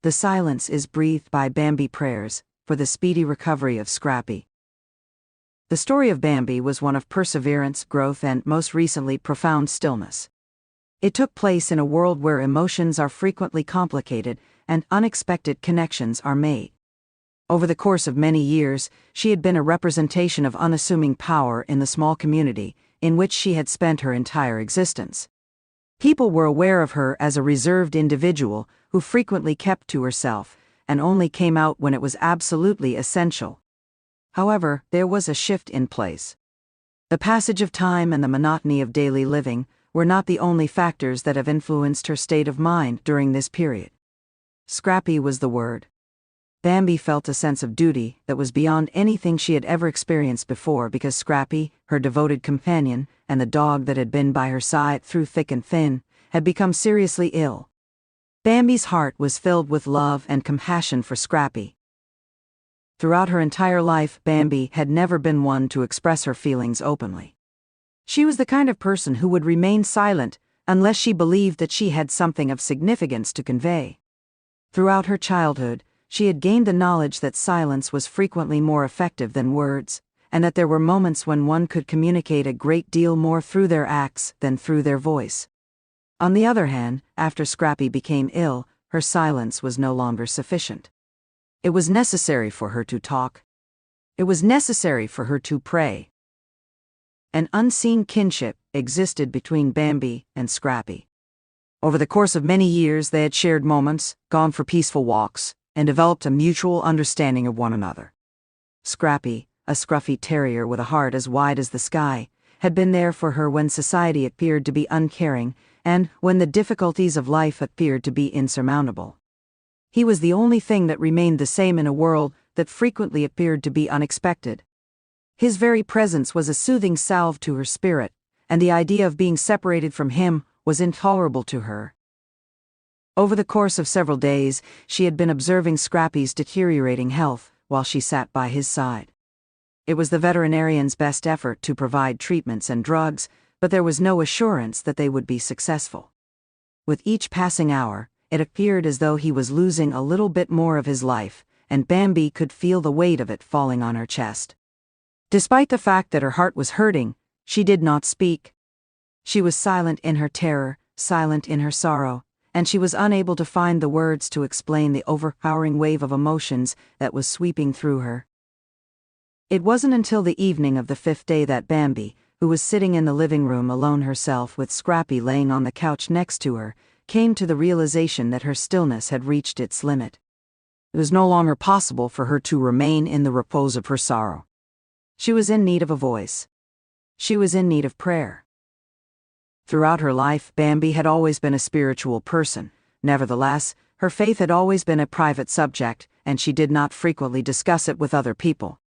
The silence is breathed by Bambi prayers for the speedy recovery of Scrappy. The story of Bambi was one of perseverance, growth, and, most recently, profound stillness. It took place in a world where emotions are frequently complicated and unexpected connections are made. Over the course of many years, she had been a representation of unassuming power in the small community in which she had spent her entire existence. People were aware of her as a reserved individual who frequently kept to herself and only came out when it was absolutely essential. However, there was a shift in place. The passage of time and the monotony of daily living were not the only factors that have influenced her state of mind during this period. Scrappy was the word. Bambi felt a sense of duty that was beyond anything she had ever experienced before, because Scrappy, her devoted companion, and the dog that had been by her side through thick and thin, had become seriously ill. Bambi's heart was filled with love and compassion for Scrappy. Throughout her entire life, Bambi had never been one to express her feelings openly. She was the kind of person who would remain silent unless she believed that she had something of significance to convey. Throughout her childhood, she had gained the knowledge that silence was frequently more effective than words, and that there were moments when one could communicate a great deal more through their acts than through their voice. On the other hand, after Scrappy became ill, her silence was no longer sufficient. It was necessary for her to talk. It was necessary for her to pray. An unseen kinship existed between Bambi and Scrappy. Over the course of many years, they had shared moments, gone for peaceful walks, and developed a mutual understanding of one another. Scrappy, a scruffy terrier with a heart as wide as the sky, had been there for her when society appeared to be uncaring and when the difficulties of life appeared to be insurmountable. He was the only thing that remained the same in a world that frequently appeared to be unexpected. His very presence was a soothing salve to her spirit, and the idea of being separated from him was intolerable to her. Over the course of several days, she had been observing Scrappy's deteriorating health while she sat by his side. It was the veterinarian's best effort to provide treatments and drugs, but there was no assurance that they would be successful. With each passing hour, it appeared as though he was losing a little bit more of his life, and Bambi could feel the weight of it falling on her chest. Despite the fact that her heart was hurting, she did not speak. She was silent in her terror, silent in her sorrow, and she was unable to find the words to explain the overpowering wave of emotions that was sweeping through her. It wasn't until the evening of the 5th day that Bambi, who was sitting in the living room alone herself with Scrappy laying on the couch next to her, came to the realization that her stillness had reached its limit. It was no longer possible for her to remain in the repose of her sorrow. She was in need of a voice. She was in need of prayer. Throughout her life, Bambi had always been a spiritual person. Nevertheless, her faith had always been a private subject, and she did not frequently discuss it with other people.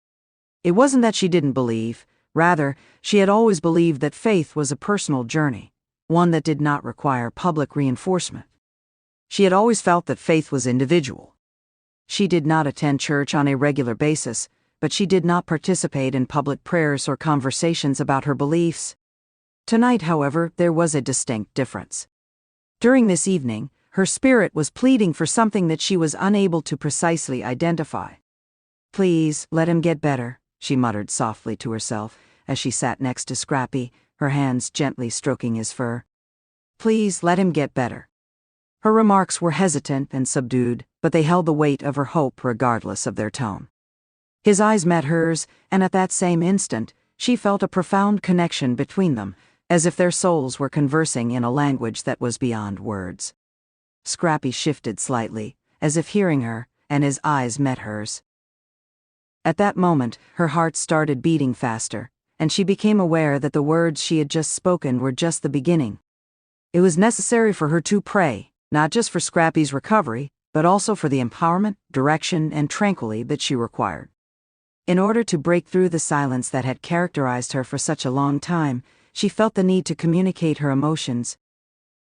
It wasn't that she didn't believe. Rather, she had always believed that faith was a personal journey, one that did not require public reinforcement. She had always felt that faith was individual. She did not attend church on a regular basis, but she did not participate in public prayers or conversations about her beliefs. Tonight, however, there was a distinct difference. During this evening, her spirit was pleading for something that she was unable to precisely identify. "Please, let him get better," she muttered softly to herself as she sat next to Scrappy, her hands gently stroking his fur. "Please, let him get better." Her remarks were hesitant and subdued, but they held the weight of her hope regardless of their tone. His eyes met hers, and at that same instant, she felt a profound connection between them, as if their souls were conversing in a language that was beyond words. Scrappy shifted slightly, as if hearing her, and his eyes met hers. At that moment, her heart started beating faster, and she became aware that the words she had just spoken were just the beginning. It was necessary for her to pray, not just for Scrappy's recovery, but also for the empowerment, direction, and tranquility that she required. In order to break through the silence that had characterized her for such a long time, she felt the need to communicate her emotions.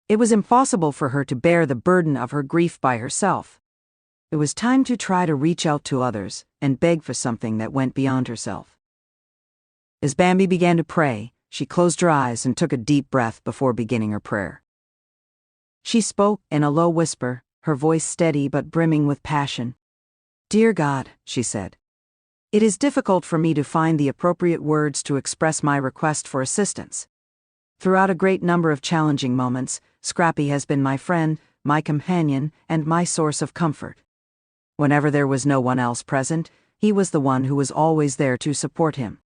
It was impossible for her to bear the burden of her grief by herself. It was time to try to reach out to others and beg for something that went beyond herself. As Bambi began to pray, she closed her eyes and took a deep breath before beginning her prayer. She spoke in a low whisper, her voice steady but brimming with passion. "Dear God," she said, "it is difficult for me to find the appropriate words to express my request for assistance. Throughout a great number of challenging moments, Scrappy has been my friend, my companion, and my source of comfort. Whenever there was no one else present, he was the one who was always there to support him.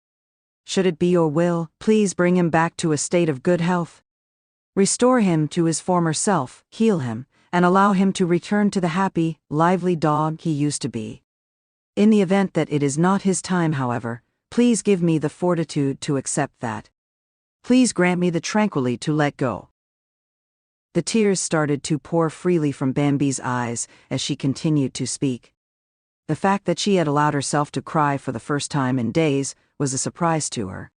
Should it be your will, please bring him back to a state of good health. Restore him to his former self, heal him, and allow him to return to the happy, lively dog he used to be. In the event that it is not his time, however, please give me the fortitude to accept that. Please grant me the tranquility to let go." The tears started to pour freely from Bambi's eyes as she continued to speak. The fact that she had allowed herself to cry for the first time in days was a surprise to her.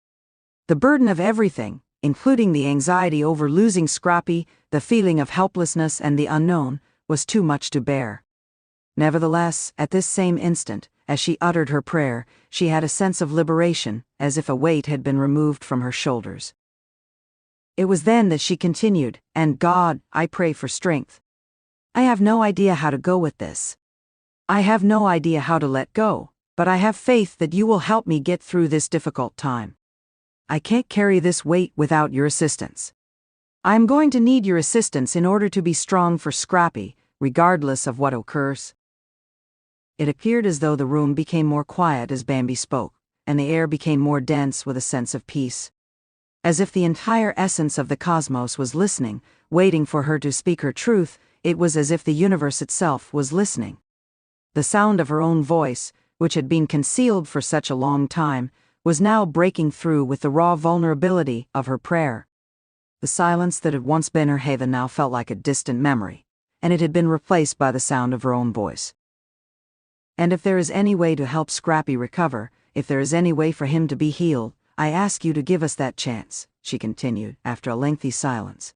The burden of everything, including the anxiety over losing Scrappy, the feeling of helplessness and the unknown, was too much to bear. Nevertheless, at this same instant, as she uttered her prayer, she had a sense of liberation, as if a weight had been removed from her shoulders. It was then that she continued, "And God, I pray for strength. I have no idea how to go with this. I have no idea how to let go, but I have faith that you will help me get through this difficult time. I can't carry this weight without your assistance. I am going to need your assistance in order to be strong for Scrappy, regardless of what occurs." It appeared as though the room became more quiet as Bambi spoke, and the air became more dense with a sense of peace. As if the entire essence of the cosmos was listening, waiting for her to speak her truth, it was as if the universe itself was listening. The sound of her own voice, which had been concealed for such a long time, was now breaking through with the raw vulnerability of her prayer. The silence that had once been her haven now felt like a distant memory, and it had been replaced by the sound of her own voice. "And if there is any way to help Scrappy recover, if there is any way for him to be healed, I ask you to give us that chance," she continued, after a lengthy silence.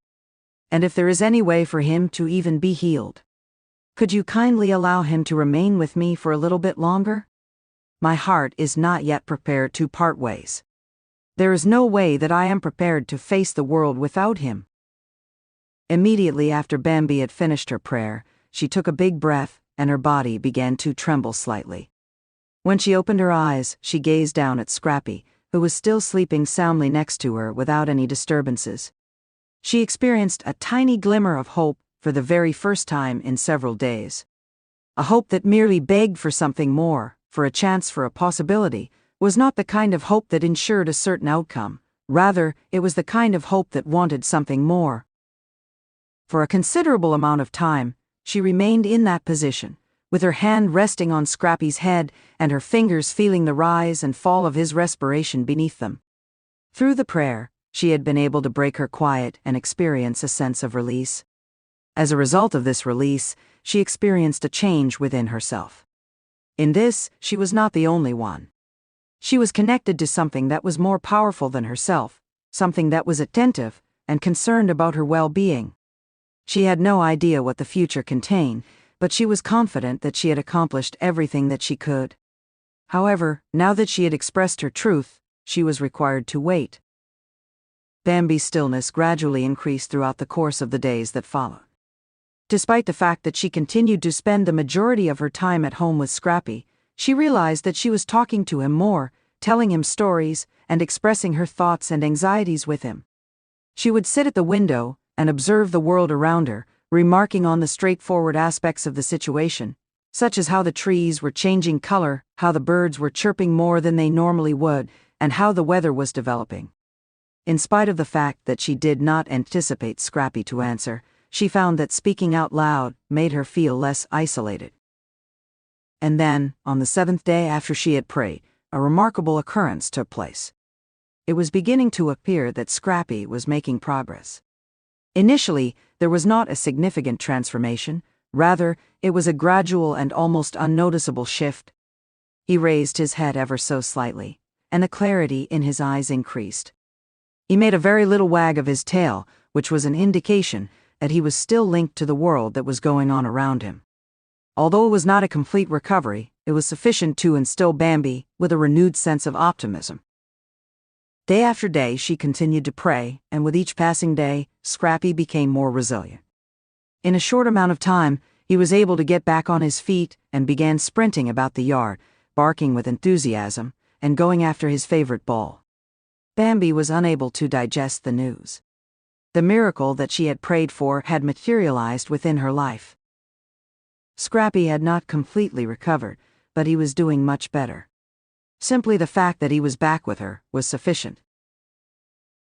"And if there is any way for him to even be healed, could you kindly allow him to remain with me for a little bit longer? My heart is not yet prepared to part ways. There is no way that I am prepared to face the world without him." Immediately after Bambi had finished her prayer, she took a big breath, and her body began to tremble slightly. When she opened her eyes, she gazed down at Scrappy, who was still sleeping soundly next to her without any disturbances. She experienced a tiny glimmer of hope for the very first time in several days. A hope that merely begged for something more, for a chance, for a possibility, was not the kind of hope that ensured a certain outcome. Rather, it was the kind of hope that wanted something more. For a considerable amount of time, she remained in that position, with her hand resting on Scrappy's head and her fingers feeling the rise and fall of his respiration beneath them. Through the prayer, she had been able to break her quiet and experience a sense of release. As a result of this release, she experienced a change within herself. In this, she was not the only one. She was connected to something that was more powerful than herself, something that was attentive and concerned about her well-being. She had no idea what the future contained, but she was confident that she had accomplished everything that she could. However, now that she had expressed her truth, she was required to wait. Bambi's stillness gradually increased throughout the course of the days that followed. Despite the fact that she continued to spend the majority of her time at home with Scrappy, she realized that she was talking to him more, telling him stories, and expressing her thoughts and anxieties with him. She would sit at the window and observe the world around her, remarking on the straightforward aspects of the situation, such as how the trees were changing color, how the birds were chirping more than they normally would, and how the weather was developing. In spite of the fact that she did not anticipate Scrappy to answer, she found that speaking out loud made her feel less isolated. And then, on the 7th day after she had prayed, a remarkable occurrence took place. It was beginning to appear that Scrappy was making progress. Initially, there was not a significant transformation, rather, it was a gradual and almost unnoticeable shift. He raised his head ever so slightly, and the clarity in his eyes increased. He made a very little wag of his tail, which was an indication that he was still linked to the world that was going on around him. Although it was not a complete recovery, it was sufficient to instill Bambi with a renewed sense of optimism. Day after day she continued to pray, and with each passing day, Scrappy became more resilient. In a short amount of time, He was able to get back on his feet and began sprinting about the yard, barking with enthusiasm, and going after his favorite ball. Bambi was unable to digest the news. The miracle that she had prayed for had materialized within her life. Scrappy had not completely recovered, but he was doing much better. Simply the fact that he was back with her was sufficient.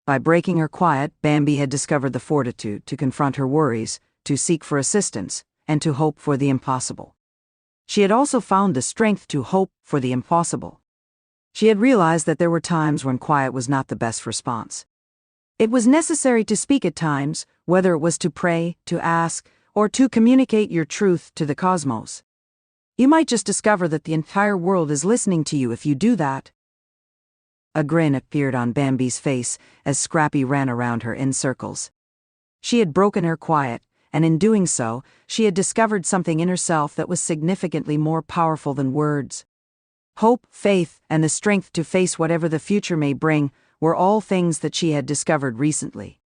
By breaking her quiet, Bambi had discovered the fortitude to confront her worries, to seek for assistance, and to hope for the impossible. She had also found the strength to hope for the impossible. She had realized that there were times when quiet was not the best response. It was necessary to speak at times, whether it was to pray, to ask, or to communicate your truth to the cosmos. You might just discover that the entire world is listening to you if you do that. A grin appeared on Bambi's face as Scrappy ran around her in circles. She had broken her quiet, and in doing so, she had discovered something in herself that was significantly more powerful than words. Hope, faith, and the strength to face whatever the future may bring were all things that she had discovered recently.